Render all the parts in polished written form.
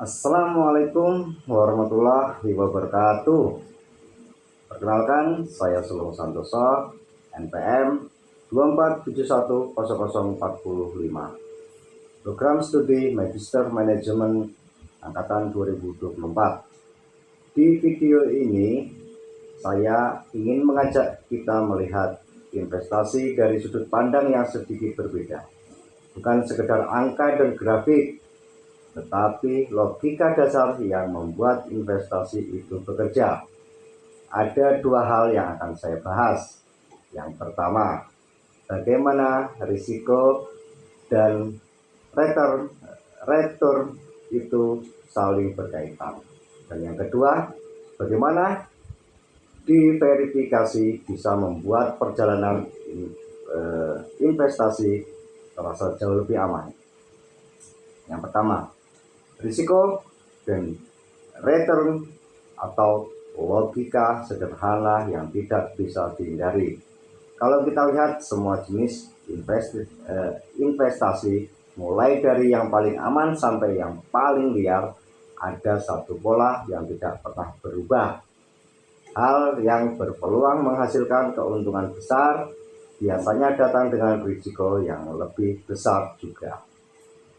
Assalamualaikum warahmatullahi wabarakatuh. Perkenalkan, saya Sulung Santoso, NPM 24710045, Program Studi Magister Manajemen Angkatan 2024. Di video ini, saya ingin mengajak kita melihat investasi dari sudut pandang yang sedikit berbeda. Bukan sekedar angka dan grafik, tetapi logika dasar yang membuat investasi itu bekerja. Ada dua hal yang akan saya bahas. Yang pertama, bagaimana risiko dan return itu saling berkaitan. Dan yang kedua, bagaimana diverifikasi bisa membuat perjalanan investasi terasa jauh lebih aman. Yang pertama, risiko dan return atau logika sederhana yang tidak bisa dihindari. Kalau kita lihat semua jenis investasi, mulai dari yang paling aman sampai yang paling liar, ada satu pola yang tidak pernah berubah. Hal yang berpeluang menghasilkan keuntungan besar biasanya datang dengan risiko yang lebih besar juga.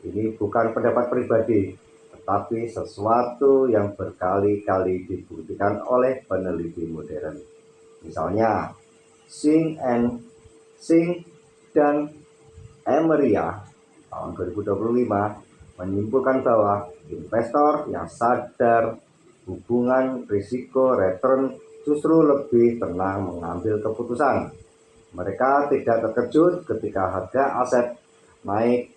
Ini bukan pendapat pribadi, tetapi sesuatu yang berkali-kali dibuktikan oleh peneliti modern. Misalnya, Singh dan Emeria tahun 2025 menyimpulkan bahwa investor yang sadar hubungan risiko return justru lebih tenang mengambil keputusan. Mereka tidak terkejut ketika harga aset naik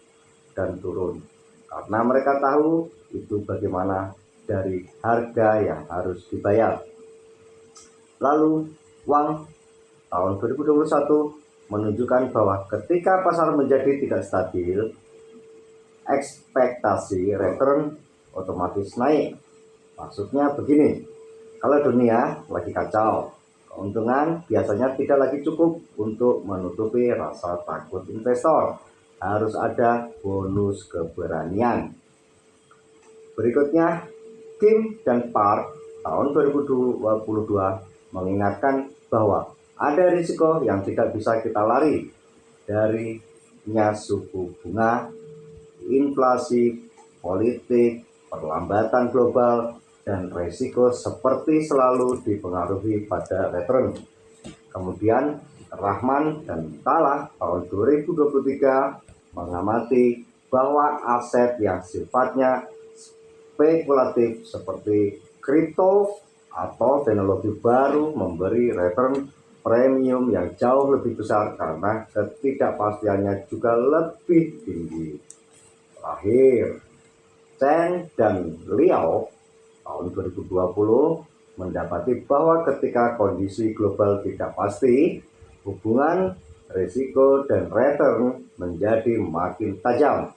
dan turun, karena mereka tahu itu bagaimana dari harga yang harus dibayar. Lalu Wang tahun 2021 menunjukkan bahwa ketika pasar menjadi tidak stabil, ekspektasi return otomatis naik. Maksudnya begini, kalau dunia lagi kacau, keuntungan biasanya tidak lagi cukup untuk menutupi rasa takut investor. Harus ada bonus keberanian. Berikutnya, Kim dan Park tahun 2022 mengingatkan bahwa ada risiko yang tidak bisa kita lari darinya suku bunga, inflasi, politik, perlambatan global, dan risiko seperti selalu dipengaruhi pada return. Kemudian Rahman dan Talah tahun 2023 mengamati bahwa aset yang sifatnya spekulatif seperti kripto atau teknologi baru memberi return premium yang jauh lebih besar karena ketidakpastiannya juga lebih tinggi. Terakhir, Chen dan Liao tahun 2020 mendapati bahwa ketika kondisi global tidak pasti, hubungan risiko dan return menjadi makin tajam.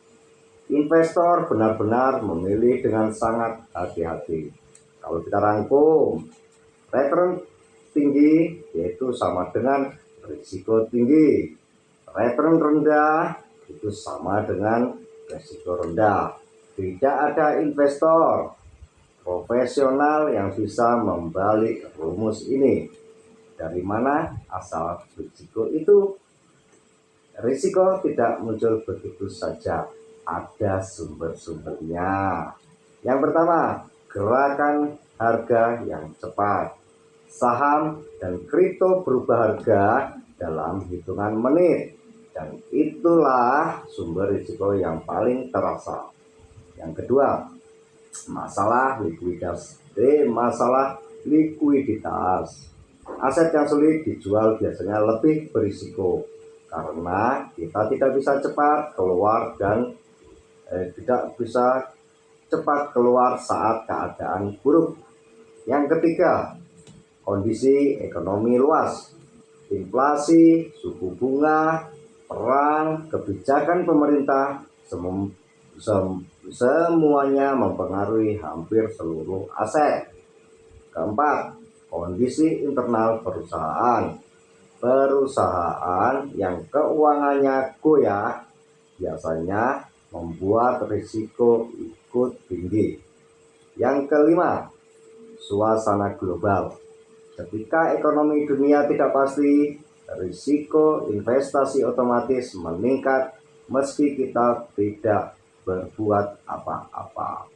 Investor benar-benar memilih dengan sangat hati-hati. Kalau kita rangkum, return tinggi yaitu sama dengan risiko tinggi. Return rendah itu sama dengan risiko rendah. Tidak ada investor profesional yang bisa membalik rumus ini. Dari mana asal risiko itu? Risiko tidak muncul begitu saja, ada sumber-sumbernya. Yang pertama, gerakan harga yang cepat. Saham dan kripto berubah harga dalam hitungan menit, dan itulah sumber risiko yang paling terasa. Yang kedua, masalah likuiditas. Aset yang sulit dijual biasanya lebih berisiko karena kita tidak bisa cepat keluar dan tidak bisa cepat keluar saat keadaan buruk. Yang ketiga, kondisi ekonomi luas. Inflasi, suku bunga, perang, kebijakan pemerintah, semuanya mempengaruhi hampir seluruh aset. Keempat, kondisi internal perusahaan. Perusahaan yang keuangannya goyah biasanya membuat risiko ikut tinggi. Yang kelima, suasana global. Ketika ekonomi dunia tidak pasti, risiko investasi otomatis meningkat meski kita tidak berbuat apa-apa.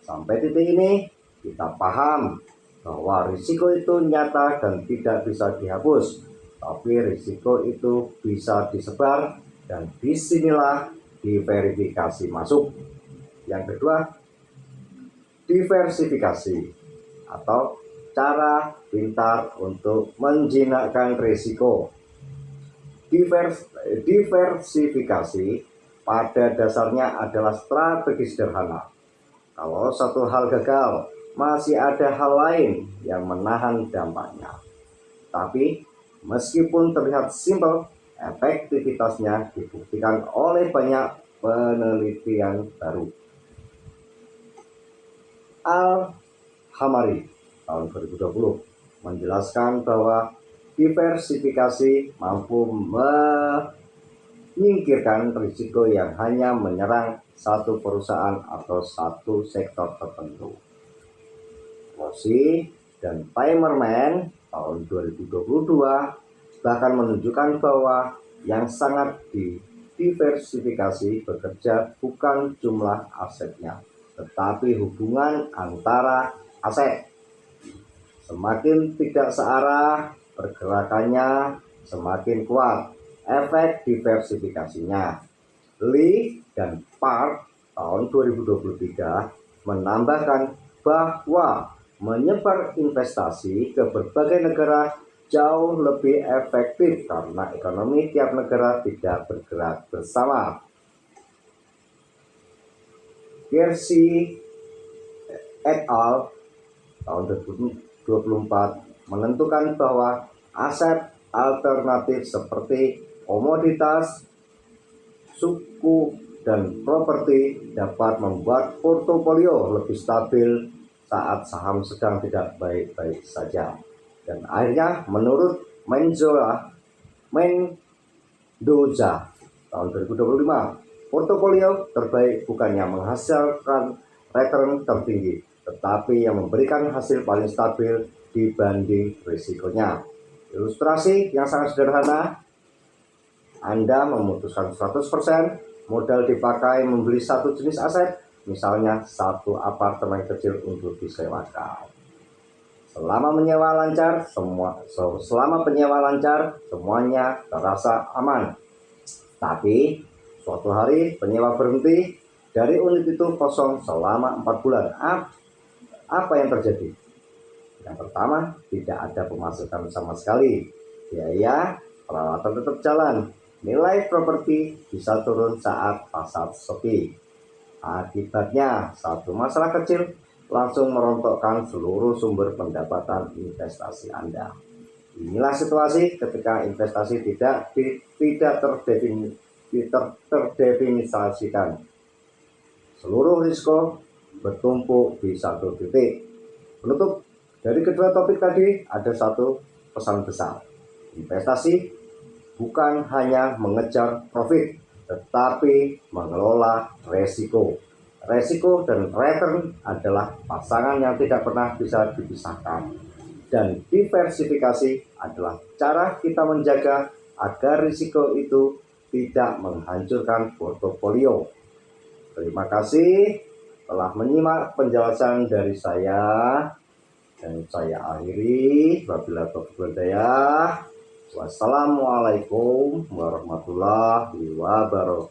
Sampai titik ini kita paham bahwa risiko itu nyata dan tidak bisa dihapus, tapi risiko itu bisa disebar, dan disinilah diverifikasi masuk. Yang kedua, diversifikasi atau cara pintar untuk menjinakkan risiko. Diversifikasi pada dasarnya adalah strategi sederhana. Kalau satu hal gagal, masih ada hal lain yang menahan dampaknya. Tapi meskipun terlihat simpel, efektivitasnya dibuktikan oleh banyak penelitian baru. Al-Hamari tahun 2020 menjelaskan bahwa diversifikasi mampu menyingkirkan risiko yang hanya menyerang satu perusahaan atau satu sektor tertentu. Rossi dan Timerman tahun 2022 bahkan menunjukkan bahwa yang sangat diversifikasi bekerja bukan jumlah asetnya, tetapi hubungan antara aset. Semakin tidak searah pergerakannya, semakin kuat efek diversifikasinya. Lee dan Park tahun 2023 menambahkan bahwa menyebar investasi ke berbagai negara jauh lebih efektif karena ekonomi tiap negara tidak bergerak bersama. Gersi et al. Tahun 2024 menentukan bahwa aset alternatif seperti komoditas, suku, dan properti dapat membuat portofolio lebih stabil saat saham sedang tidak baik-baik saja. Dan akhirnya menurut Mendoza tahun 2025, portofolio terbaik bukannya menghasilkan return tertinggi, tetapi yang memberikan hasil paling stabil dibanding risikonya. Ilustrasi yang sangat sederhana, Anda memutuskan 100% modal dipakai membeli satu jenis aset, misalnya satu apartemen kecil untuk disewakan. Selama penyewa lancar, semuanya terasa aman. Tapi suatu hari penyewa berhenti, dari unit itu kosong selama 4 bulan. Apa yang terjadi? Yang pertama, tidak ada pemasukan sama sekali. Biaya perawatan tetap jalan. Nilai properti bisa turun saat pasar sepi. Akibatnya, satu masalah kecil langsung merontokkan seluruh sumber pendapatan investasi Anda. Inilah situasi ketika investasi tidak terdefinisikan. Seluruh risiko bertumpuk di satu titik. Penutup dari kedua topik tadi ada satu pesan besar. Investasi bukan hanya mengejar profit, tetapi mengelola resiko. Resiko dan return adalah pasangan yang tidak pernah bisa dipisahkan. Dan diversifikasi adalah cara kita menjaga agar risiko itu tidak menghancurkan portofolio. Terima kasih telah menyimak penjelasan dari saya. Dan saya akhiri, wabillahi taufiq wal hidayah. Wassalamualaikum warahmatullahi wabarakatuh.